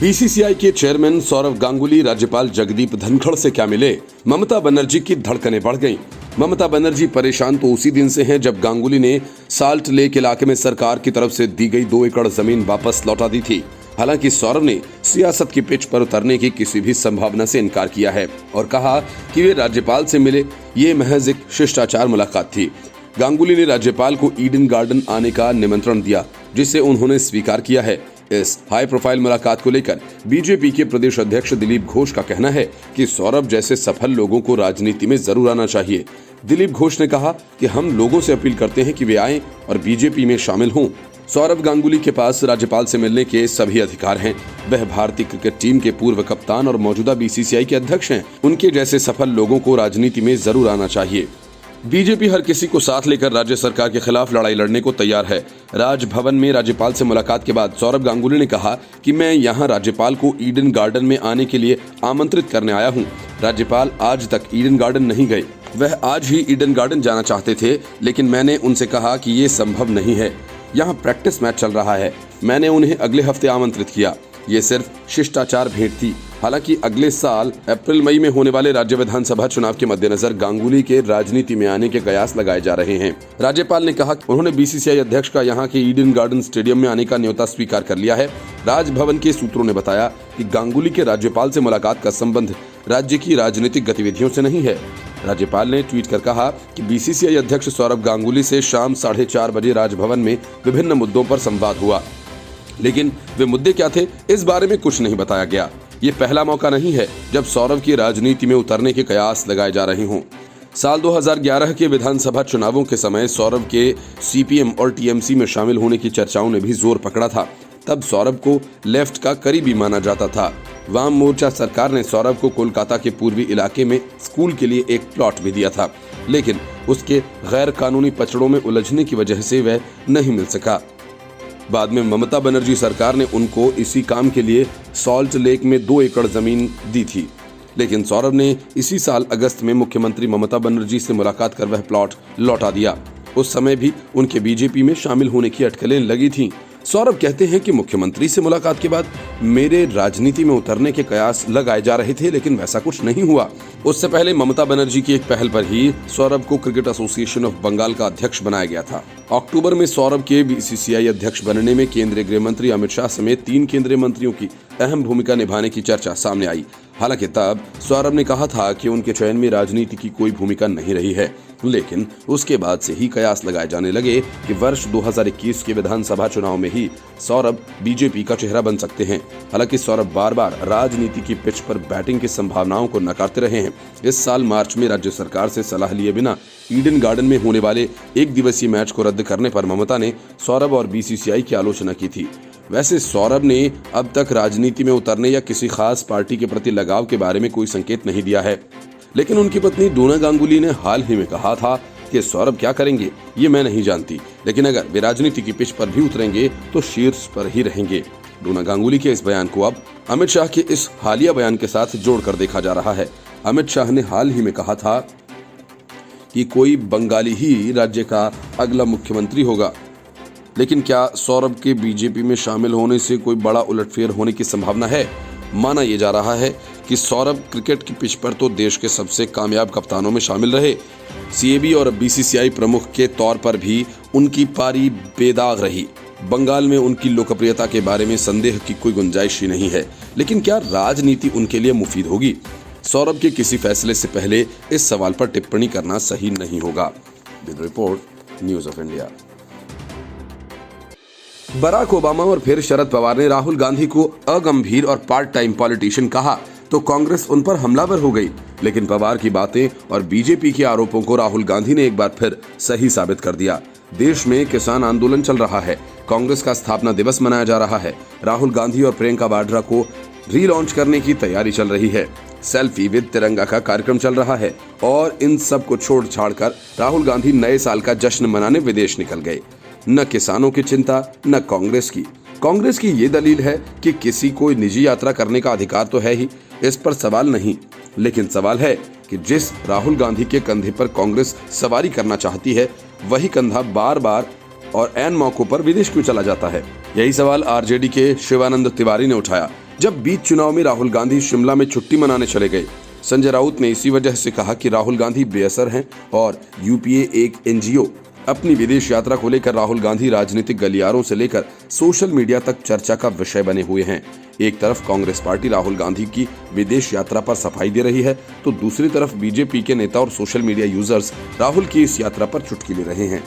BCCI के chairman Saurav Ganguly राज्यपाल जगदीप धनखड़ से क्या मिले? ममता बनर्जी की धड़कनें बढ़ गईं। ममता बनर्जी परेशान तो उसी दिन से हैं जब गांगुली ने साल्ट लेक इलाके में सरकार की तरफ से दी गई 2 एकड़ जमीन वापस लौटा दी थी। हालांकि सौरव ने सियासत की पिच पर उतरने की किसी भी संभावना से इनकार किया है और कहा कि वे राज्यपाल से मिले, ये महज एक शिष्टाचार मुलाकात थी। गांगुली ने राज्यपाल को ईडन गार्डन आने का निमंत्रण दिया, जिसे उन्होंने स्वीकार किया है। इस हाई प्रोफाइल मुलाकात को लेकर बीजेपी के प्रदेश अध्यक्ष दिलीप घोष का कहना है कि सौरभ जैसे सफल लोगों को राजनीति में जरूर आना चाहिए। दिलीप घोष ने कहा कि हम लोगों से अपील करते हैं कि वे आएं और बीजेपी में शामिल हों। सौरभ गांगुली के पास राज्यपाल से मिलने के सभी अधिकार हैं। वह भारतीय क्रिकेट टीम के पूर्व कप्तान और मौजूदा बीसीसीआई के अध्यक्ष हैं। उनके जैसे सफल लोगों को राजनीति में जरूर आना चाहिए। बीजेपी हर किसी को साथ लेकर राज्य सरकार के खिलाफ लड़ाई लड़ने को तैयार है। राजभवन में राज्यपाल से मुलाकात के बाद सौरभ गांगुली ने कहा कि मैं यहां राज्यपाल को ईडन गार्डन में आने के लिए आमंत्रित करने आया हूं। राज्यपाल आज तक ईडन गार्डन नहीं गए। वह आज ही ईडन गार्डन जाना चाहते थे, लेकिन मैंने उनसे कहा कि ये संभव नहीं है। यहाँ प्रैक्टिस मैच चल रहा है। मैंने उन्हें अगले हफ्ते आमंत्रित किया। ये सिर्फ शिष्टाचार भेंट थी। हालांकि अगले साल अप्रैल मई में होने वाले राज्य विधानसभा चुनाव के मद्देनजर गांगुली के राजनीति में आने के कयास लगाए जा रहे हैं। राज्यपाल ने कहा कि उन्होंने बीसीसीआई अध्यक्ष का यहां के ईडन गार्डन स्टेडियम में आने का न्योता स्वीकार कर लिया है। राजभवन के सूत्रों ने बताया कि गांगुली के राज्यपाल से मुलाकात का संबंध राज्य की राजनीतिक गतिविधियों से नहीं है। राज्यपाल ने ट्वीट कर कहा कि बीसीसीआई अध्यक्ष सौरभ गांगुली से शाम 4:30 बजे राजभवन में विभिन्न मुद्दों पर संवाद हुआ, लेकिन वे मुद्दे क्या थे इस बारे में कुछ नहीं बताया गया। ये पहला मौका नहीं है जब सौरभ की राजनीति में उतरने के कयास लगाए जा रहे हों। साल 2011 के विधानसभा चुनावों के समय सौरभ के सीपीएम और टीएमसी में शामिल होने की चर्चाओं ने भी जोर पकड़ा था। तब सौरभ को लेफ्ट का करीबी माना जाता था। वाम मोर्चा सरकार ने सौरभ को कोलकाता के पूर्वी इलाके में स्कूल के लिए एक प्लॉट भी दिया था, लेकिन उसके गैर कानूनी पचड़ों में उलझने की वजह से वह नहीं मिल सका। बाद में ममता बनर्जी सरकार ने उनको इसी काम के लिए सॉल्ट लेक में 2 एकड़ जमीन दी थी, लेकिन सौरभ ने इसी साल अगस्त में मुख्यमंत्री ममता बनर्जी से मुलाकात कर वह प्लॉट लौटा दिया। उस समय भी उनके बीजेपी में शामिल होने की अटकलें लगी थीं। सौरभ कहते हैं कि मुख्यमंत्री से मुलाकात के बाद मेरे राजनीति में उतरने के कयास लगाए जा रहे थे, लेकिन वैसा कुछ नहीं हुआ। उससे पहले ममता बनर्जी की एक पहल पर ही सौरभ को क्रिकेट एसोसिएशन ऑफ बंगाल का अध्यक्ष बनाया गया था। अक्टूबर में सौरभ के बीसीसीआई अध्यक्ष बनने में केंद्रीय गृह मंत्री अमित शाह समेत 3 केंद्रीय मंत्रियों की अहम भूमिका निभाने की चर्चा सामने आई। हालांकि तब सौरभ ने कहा था कि उनके चयन में राजनीति की कोई भूमिका नहीं रही है, लेकिन उसके बाद से ही कयास लगाए जाने लगे कि वर्ष 2021 के विधानसभा चुनाव में ही सौरभ बीजेपी का चेहरा बन सकते हैं। हालांकि सौरभ बार बार राजनीति की पिच पर बैटिंग की संभावनाओं को नकारते रहे हैं। इस साल मार्च में राज्य सरकार से सलाह लिए बिना ईडन गार्डन में होने वाले 1 दिवसीय मैच को रद्द करने पर ममता ने सौरभ और बीसीसीआई की आलोचना की थी। वैसे सौरभ ने अब तक राजनीति में उतरने या किसी खास पार्टी के प्रति लगाव के बारे में कोई संकेत नहीं दिया है, लेकिन उनकी पत्नी डोना गांगुली ने हाल ही में कहा था कि सौरभ क्या करेंगे ये मैं नहीं जानती, लेकिन अगर वे राजनीति की पिच पर भी उतरेंगे तो शीर्ष पर ही रहेंगे। डोना गांगुली के इस बयान को अब अमित शाह के इस हालिया बयान के साथ जोड़कर देखा जा रहा है। अमित शाह ने हाल ही में कहा था कि कोई बंगाली ही राज्य का अगला मुख्यमंत्री होगा, लेकिन क्या सौरभ के बीजेपी में शामिल होने से कोई बड़ा उलटफेर होने की संभावना है? माना यह जा रहा है कि सौरभ क्रिकेट की पिच पर तो देश के सबसे कामयाब कप्तानों में शामिल रहे। सीएबी और बीसीसीआई प्रमुख के तौर पर भी उनकी पारी बेदाग रही। बंगाल में उनकी लोकप्रियता के बारे में संदेह की कोई गुंजाइश ही नहीं है, लेकिन क्या राजनीति उनके लिए मुफीद होगी? सौरभ के किसी फैसले से पहले इस सवाल पर टिप्पणी करना सही नहीं होगा। Bureau report, news of India. Barack Obama और फिर शरद पवार ने राहुल गांधी को अगंभीर और पार्ट टाइम पॉलिटिशियन कहा तो कांग्रेस उन पर हमलावर हो गई, लेकिन पवार की बातें और बीजेपी के आरोपों को राहुल गांधी ने एक बार फिर सही साबित कर दिया। देश में किसान आंदोलन चल रहा है, कांग्रेस का स्थापना दिवस मनाया जा रहा है, राहुल गांधी और प्रियंका वाड्रा को रीलॉन्च करने की तैयारी चल रही है, सेल्फी विद तिरंगा का कार्यक्रम चल रहा है, और इन सब को छोड़ छाड़ कर राहुल गांधी नए साल का जश्न मनाने विदेश निकल गए। न किसानों की चिंता, न कांग्रेस की ये दलील है कि किसी को निजी यात्रा करने का अधिकार तो है ही, इस पर सवाल नहीं, लेकिन सवाल है कि जिस राहुल गांधी के कंधे पर कांग्रेस सवारी करना चाहती है, वही कंधा बार बार और ऐन मौकों पर विदेश क्यों चला जाता है। यही सवाल आरजेडी के शिवानंद तिवारी ने उठाया। जब बीच चुनाव में राहुल गांधी शिमला में छुट्टी मनाने चले गए, संजय राउत ने इसी वजह से कहा कि राहुल गांधी बेअसर हैं और यूपीए एक एनजीओ। अपनी विदेश यात्रा को लेकर राहुल गांधी राजनीतिक गलियारों से लेकर सोशल मीडिया तक चर्चा का विषय बने हुए हैं। एक तरफ कांग्रेस पार्टी राहुल गांधी की विदेश यात्रा पर सफाई दे रही है, तो दूसरी तरफ बीजेपी के नेता और सोशल मीडिया यूजर्स राहुल की इस यात्रा पर चुटकी ले रहे हैं।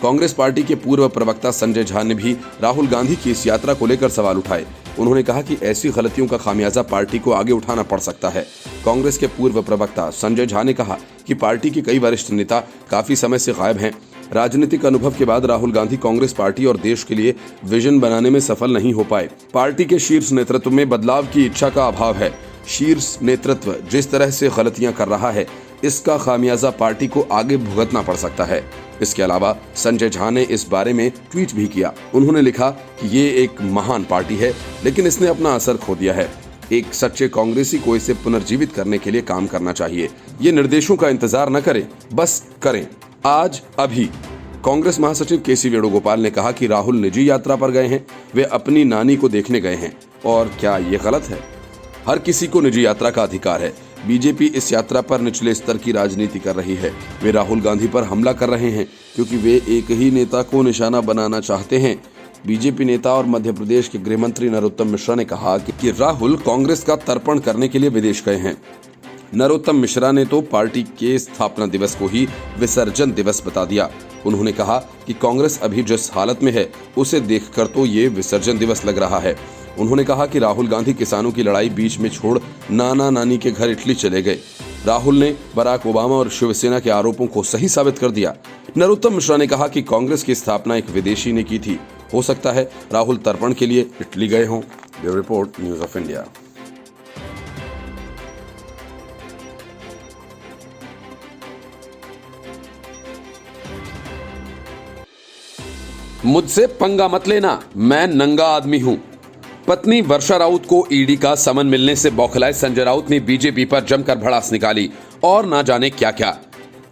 कांग्रेस पार्टी के पूर्व प्रवक्ता संजय झा ने भी राहुल गांधी की इस यात्रा को लेकर सवाल उठाए। उन्होंने कहा कि ऐसी गलतियों का खामियाजा पार्टी को आगे उठाना पड़ सकता है। कांग्रेस के पूर्व प्रवक्ता संजय झा ने कहा कि पार्टी के कई वरिष्ठ नेता काफी समय से गायब हैं। राजनीतिक अनुभव के बाद राहुल गांधी कांग्रेस पार्टी और देश के लिए विजन बनाने में सफल नहीं हो पाए। पार्टी के शीर्ष नेतृत्व में बदलाव की इच्छा का अभाव है। शीर्ष नेतृत्व जिस तरह से गलतियां कर रहा है, इसका खामियाजा पार्टी को आगे भुगतना पड़ सकता है। इसके अलावा संजय झा ने इस बारे में ट्वीट भी किया। उन्होंने लिखा कि ये एक महान पार्टी है, लेकिन इसने अपना असर खो दिया है। एक सच्चे कांग्रेसी को इसे पुनर्जीवित करने के लिए काम करना चाहिए। ये निर्देशों का इंतजार न करें, बस करें आज अभी। कांग्रेस महासचिव केसी वेणुगोपाल ने कहा कि राहुल निजी यात्रा पर गए हैं, वे अपनी नानी को देखने गए हैं, और क्या ये गलत है? हर किसी को निजी यात्रा का अधिकार है। बीजेपी इस यात्रा पर निचले स्तर की राजनीति कर रही है। वे राहुल गांधी पर हमला कर रहे हैं क्योंकि वे एक ही नेता को निशाना बनाना चाहते हैं। बीजेपी नेता और मध्य प्रदेश के गृह मंत्री नरोत्तम मिश्रा ने कहा कि राहुल कांग्रेस का तर्पण करने के लिए विदेश गए हैं। नरोत्तम मिश्रा ने तो पार्टी के स्थापना दिवस को ही विसर्जन दिवस बता दिया। उन्होंने कहा कि कांग्रेस अभी जिस हालत में है, उसे देखकर तो ये विसर्जन दिवस लग रहा है। उन्होंने कहा कि राहुल गांधी किसानों की लड़ाई बीच में छोड़ नाना नानी के घर इटली चले गए। राहुल ने बराक ओबामा और शिवसेना के आरोपों को सही साबित कर दिया। नरोत्तम मिश्रा ने कहा कि कांग्रेस की स्थापना एक विदेशी ने की थी। हो सकता है राहुल तर्पण के लिए इटली गए हों। Bureau report, news of India. मुझसे पंगा मत लेना, मैं नंगा आदमी हूं। पत्नी वर्षा राउत को ईडी का समन मिलने से बौखलाए संजय राउत ने बीजेपी पर जमकर भड़ास निकाली और ना जाने क्या क्या।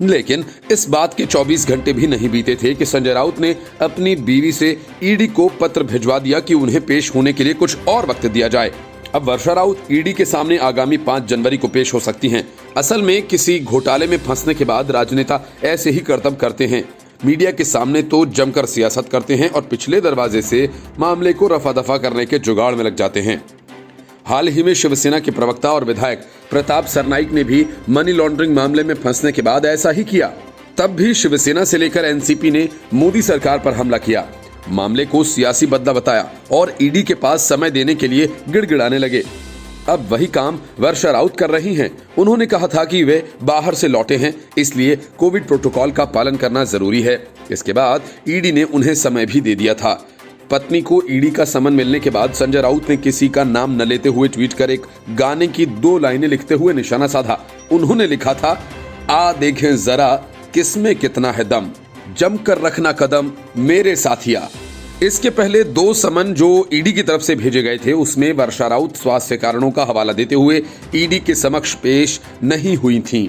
लेकिन इस बात के 24 घंटे भी नहीं बीते थे कि संजय राउत ने अपनी बीवी से ईडी को पत्र भिजवा दिया कि उन्हें पेश होने के लिए कुछ और वक्त दिया जाए। अब वर्षा राउत ईडी के सामने आगामी 5 जनवरी को पेश हो सकती हैं। असल में किसी घोटाले में फंसने के बाद राजनेता ऐसे ही करतब करते हैं। मीडिया के सामने तो जमकर सियासत करते हैं और पिछले दरवाजे से मामले को रफा दफा करने के जुगाड़ में लग जाते हैं। हाल ही में शिवसेना के प्रवक्ता और विधायक प्रताप सरनाईक ने भी मनी लॉन्ड्रिंग मामले में फंसने के बाद ऐसा ही किया। तब भी शिवसेना से लेकर एनसीपी ने मोदी सरकार पर हमला किया, मामले को सियासी बदला बताया और ईडी के पास समय देने के लिए गिड़गिड़ाने लगे। अब वही काम वर्षा राउत कर रही हैं। उन्होंने कहा था कि वे बाहर से लौटे हैं, इसलिए कोविड प्रोटोकॉल का पालन करना जरूरी है। इसके बाद ईडी ने उन्हें समय भी दे दिया था। पत्नी को ईडी का समन मिलने के बाद संजय राउत ने किसी का नाम न लेते हुए ट्वीट कर एक गाने की 2 लाइनें लिखते हुए निशाना साधा। उन्होंने लिखा था, आ देखें जरा किसमें कितना है दम, जमकर रखना कदम मेरे साथिया। इसके पहले 2 समन जो ईडी की तरफ से भेजे गए थे, उसमें वर्षा राउत स्वास्थ्य कारणों का हवाला देते हुए ईडी के समक्ष पेश नहीं हुई थीं।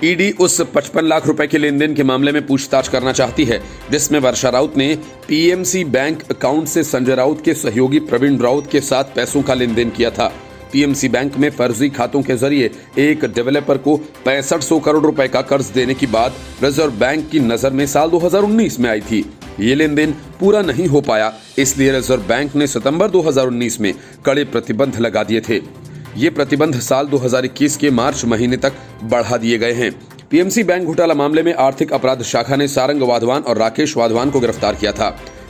ईडी उस 55 लाख रुपए के लेन देन के मामले में पूछताछ करना चाहती है, जिसमें वर्षा राउत ने पीएमसी बैंक अकाउंट से संजय राउत के सहयोगी प्रवीण राउत के साथ पैसों का लेन देन किया था। पीएमसी बैंक में फर्जी खातों के जरिए एक डेवलपर को 6500 करोड़ रुपए का कर्ज देने की बात रिजर्व बैंक की नजर में साल 2019 में आई थी। ये लेन देन पूरा नहीं हो पाया, इसलिए रिजर्व बैंक ने सितंबर 2019 में कड़े प्रतिबंध लगा दिए थे। ये प्रतिबंध साल 2021 के मार्च महीने तक बढ़ा दिए गए हैं। पीएमसी बैंक घोटाला मामले में आर्थिक अपराध शाखा ने सारंग वाधवान और राकेश वाधवान को गिरफ्तार किया था।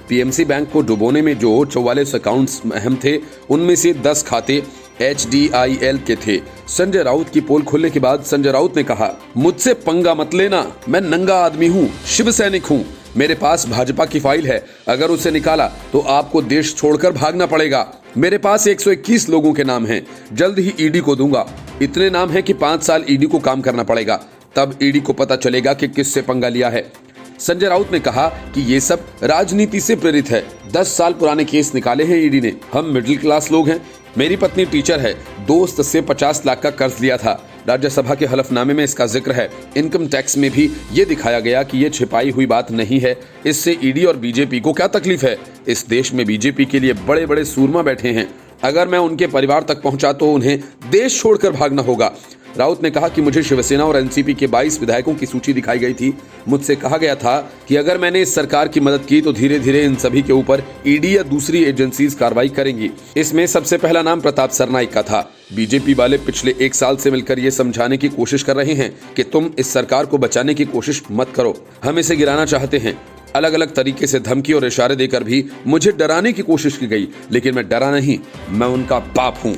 पीएमसी बैंक को डुबोने में जो 44 अकाउंट्स अहम थे, उनमें से 10 खाते HDIL के थे। संजय राउत की पोल खुलने के बाद संजय राउत ने कहा, मुझसे पंगा मत लेना, मैं नंगा आदमी हूँ, शिव सैनिक हूँ। मेरे पास भाजपा की फाइल है, अगर उसे निकाला तो आपको देश छोड़कर भागना पड़ेगा। मेरे पास 121 लोगों के नाम हैं, जल्द ही ईडी को दूंगा। इतने नाम हैं कि 5 साल ईडी को काम करना पड़ेगा, तब ईडी को पता चलेगा कि किससे पंगा लिया है। संजय राउत ने कहा कि ये सब राजनीति से प्रेरित है। 10 साल पुराने केस निकाले हैं ईडी ने। हम मिडिल क्लास लोग हैं। मेरी पत्नी टीचर है, दोस्त से 50 लाख का कर्ज लिया था। राज्यसभा के हलफनामे में इसका जिक्र है। इनकम टैक्स में भी ये दिखाया गया कि ये छिपाई हुई बात नहीं है। इससे ईडी और बीजेपी को क्या तकलीफ है? इस देश में बीजेपी के लिए बड़े बड़े सूरमा बैठे हैं। अगर मैं उनके परिवार तक पहुंचा तो उन्हें देश छोड़कर भागना होगा। राउत ने कहा कि मुझे शिवसेना और एनसीपी के 22 विधायकों की सूची दिखाई गई थी। मुझसे कहा गया था कि अगर मैंने इस सरकार की मदद की तो धीरे धीरे इन सभी के ऊपर ईडी या दूसरी एजेंसीज कार्रवाई करेंगी। इसमें सबसे पहला नाम प्रताप सरनाईक का था। बीजेपी वाले पिछले 1 साल से मिलकर ये समझाने की कोशिश कर रहे हैं कि तुम इस सरकार को बचाने की कोशिश मत करो, हम इसे गिराना चाहते हैं। अलग अलग तरीके से धमकी और इशारे देकर भी मुझे डराने की कोशिश की गई, लेकिन मैं डरा नहीं, मैं उनका बाप हूं।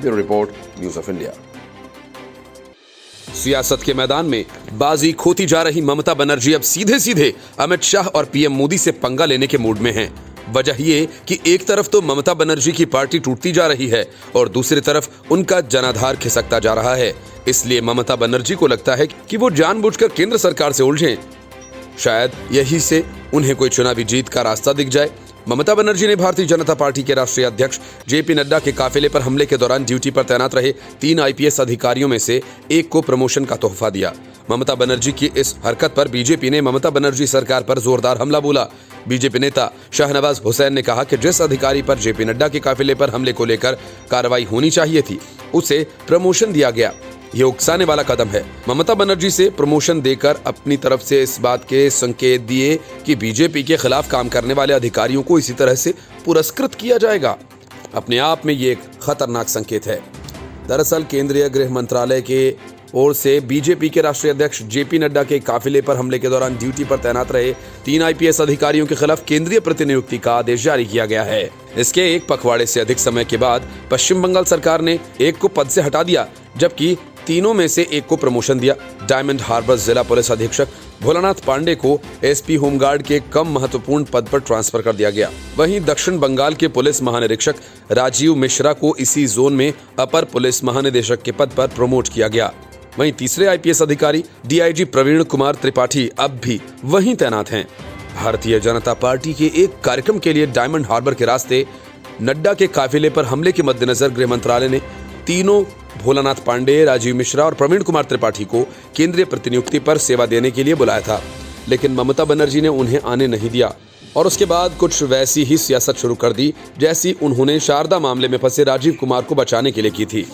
Bureau report, news of India. सियासत के मैदान में बाजी खोती जा रही ममता बनर्जी अब सीधे सीधे अमित शाह और पीएम मोदी से पंगा लेने के मूड में हैं। वजह ये कि एक तरफ तो ममता बनर्जी की पार्टी टूटती जा रही है और दूसरी तरफ उनका जनाधार खिसकता जा रहा है। इसलिए ममता बनर्जी को लगता है कि वो जानबूझकर केंद्र सरकार से उलझें। शायद यही से उन्हें कोई चुनावी जीत का रास्ता दिख जाए। ममता बनर्जी ने भारतीय जनता पार्टी के राष्ट्रीय अध्यक्ष जेपी नड्डा के काफिले पर हमले के दौरान ड्यूटी पर तैनात रहे 3 आईपीएस अधिकारियों में से एक को प्रमोशन का तोहफा दिया। ममता बनर्जी की इस हरकत पर बीजेपी ने ममता बनर्जी सरकार पर जोरदार हमला बोला। बीजेपी नेता शाहनवाज हुसैन ने कहा कि जिस अधिकारी पर जेपी नड्डा के काफिले पर हमले को लेकर कार्रवाई होनी चाहिए थी, उसे प्रमोशन दिया गया। ये उकसाने वाला कदम है। ममता बनर्जी से प्रमोशन देकर अपनी तरफ से इस बात के संकेत दिए कि बीजेपी के खिलाफ काम करने वाले अधिकारियों को इसी तरह से पुरस्कृत किया जाएगा। अपने आप में ये एक खतरनाक संकेत है। दरअसल केंद्रीय गृह मंत्रालय के ओर से बीजेपी के राष्ट्रीय अध्यक्ष जेपी नड्डा के काफिले पर हमले के दौरान ड्यूटी पर तैनात रहे 3 आईपीएस अधिकारियों के खिलाफ केंद्रीय प्रतिनियुक्ति का आदेश जारी किया गया है। इसके एक पखवाड़े से अधिक समय के बाद पश्चिम बंगाल सरकार ने एक को पद से हटा दिया, जबकि तीनों में से एक को प्रमोशन दिया। डायमंड हार्बर जिला पुलिस अधीक्षक भोलानाथ पांडे को एसपी होमगार्ड के कम महत्वपूर्ण पद पर ट्रांसफर कर दिया गया। वहीं दक्षिण बंगाल के पुलिस महानिरीक्षक राजीव मिश्रा को इसी जोन में अपर पुलिस महानिदेशक के पद पर प्रमोट किया गया। वहीं तीसरे आईपीएस अधिकारी डीआईजी प्रवीण कुमार त्रिपाठी अब भी वहीं तैनात हैं। भारतीय जनता पार्टी के एक कार्यक्रम के लिए डायमंड हार्बर के रास्ते नड्डा के काफिले पर हमले के मद्देनजर गृह मंत्रालय ने तीनों भोलानाथ पांडे, राजीव मिश्रा और प्रवीण कुमार त्रिपाठी को केंद्रीय प्रतिनियुक्ति पर सेवा देने के लिए बुलाया था, लेकिन ममता बनर्जी ने उन्हें आने नहीं दिया और उसके बाद कुछ वैसी ही सियासत शुरू कर दी जैसी उन्होंने शारदा मामले में फंसे राजीव कुमार को बचाने के लिए की थी।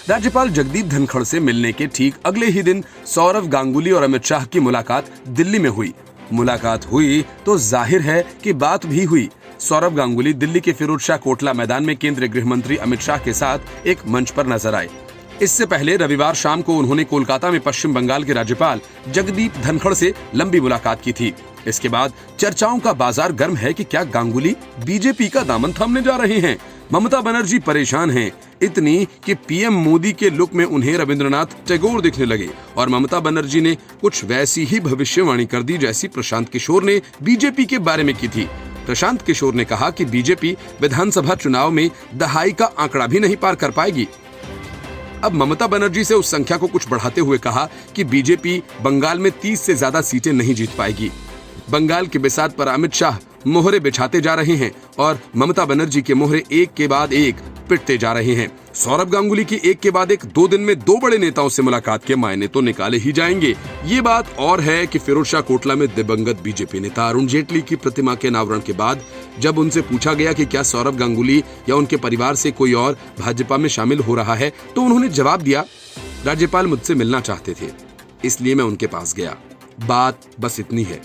राज्यपाल जगदीप धनखड़ से मिलने के ठीक अगले ही दिन सौरव गांगुली और अमित शाह की मुलाकात दिल्ली में हुई। मुलाकात हुई तो जाहिर है कि बात भी हुई। सौरव गांगुली दिल्ली के फिरोज शाह कोटला मैदान में केंद्रीय गृह मंत्री अमित शाह के साथ एक मंच पर नजर आए। इससे पहले रविवार शाम को उन्होंने कोलकाता में पश्चिम बंगाल के राज्यपाल जगदीप धनखड़ से लंबी मुलाकात की थी। इसके बाद चर्चाओं का बाजार गर्म है कि क्या गांगुली बीजेपी का दामन थामने जा रहे हैं। ममता बनर्जी परेशान हैं, इतनी कि पीएम मोदी के लुक में उन्हें रविंद्रनाथ टैगोर दिखने लगे और ममता बनर्जी ने कुछ वैसी ही भविष्यवाणी कर दी जैसी प्रशांत किशोर ने बीजेपी के बारे में की थी। प्रशांत किशोर ने कहा कि बीजेपी विधानसभा चुनाव में दहाई का आंकड़ा भी नहीं पार कर पाएगी। अब ममता बनर्जी से उस संख्या को कुछ बढ़ाते हुए कहा कि बीजेपी बंगाल में 30 से ज्यादा सीटें नहीं जीत पाएगी। बंगाल के बिसात पर अमित शाह मोहरे बिछाते जा रहे हैं और ममता बनर्जी के मोहरे एक के बाद एक पिटते जा रहे हैं। सौरव गांगुली की एक के बाद एक 2 दिन में 2 बड़े नेताओं से मुलाकात के मायने तो निकाले ही जाएंगे। ये बात और है कि फिरोज शाह कोटला में दिवंगत बीजेपी नेता अरुण जेटली की प्रतिमा के अनावरण के बाद जब उनसे पूछा गया कि क्या सौरव गांगुली या उनके परिवार से कोई और भाजपा में शामिल हो रहा है, तो उन्होंने जवाब दिया, राज्यपाल मुझसे मिलना चाहते थे, इसलिए मैं उनके पास गया। बात बस इतनी है।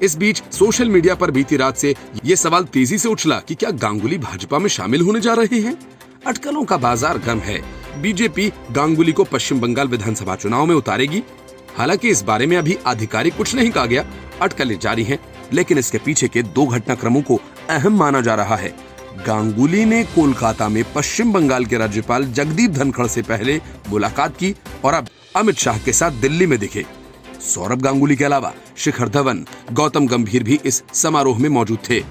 इस बीच सोशल मीडिया पर बीती रात से ये सवाल तेजी से उछला कि क्या गांगुली भाजपा में शामिल होने जा रहे हैं। अटकलों का बाजार गर्म है। बीजेपी गांगुली को पश्चिम बंगाल विधानसभा चुनाव में उतारेगी। हालांकि इस बारे में अभी आधिकारिक कुछ नहीं कहा गया, अटकलें जारी हैं, लेकिन इसके पीछे के 2 घटनाक्रमों को अहम माना जा रहा है। गांगुली ने कोलकाता में पश्चिम बंगाल के राज्यपाल जगदीप धनखड़ से पहले मुलाकात की और अब अमित शाह के साथ दिल्ली में दिखे। सौरव गांगुली के अलावा शिखर धवन, गौतम गंभीर भी इस समारोह में मौजूद थे।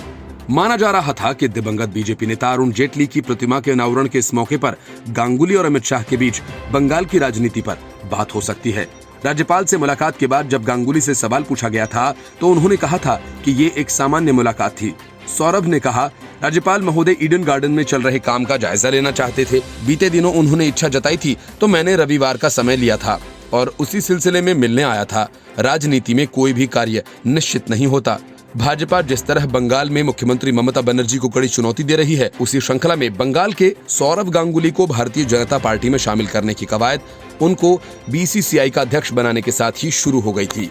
माना जा रहा था कि दिवंगत बीजेपी नेता अरुण जेटली की प्रतिमा के अनावरण के इस मौके पर गांगुली और अमित शाह के बीच बंगाल की राजनीति पर बात हो सकती है। राज्यपाल से मुलाकात के बाद जब गांगुली से सवाल पूछा गया था तो उन्होंने कहा था कि ये एक सामान्य मुलाकात थी। सौरभ ने कहा राज्यपाल महोदय ईडन गार्डन में चल रहे काम का जायजा लेना चाहते थे। बीते दिनों उन्होंने इच्छा जताई थी तो मैंने रविवार का समय लिया था और उसी सिलसिले में मिलने आया था। राजनीति में कोई भी कार्य निश्चित नहीं होता। भाजपा जिस तरह बंगाल में मुख्यमंत्री ममता बनर्जी को कड़ी चुनौती दे रही है, उसी श्रृंखला में बंगाल के सौरव गांगुली को भारतीय जनता पार्टी में शामिल करने की कवायद उनको बीसीसीआई का अध्यक्ष बनाने के साथ ही शुरू हो गई थी।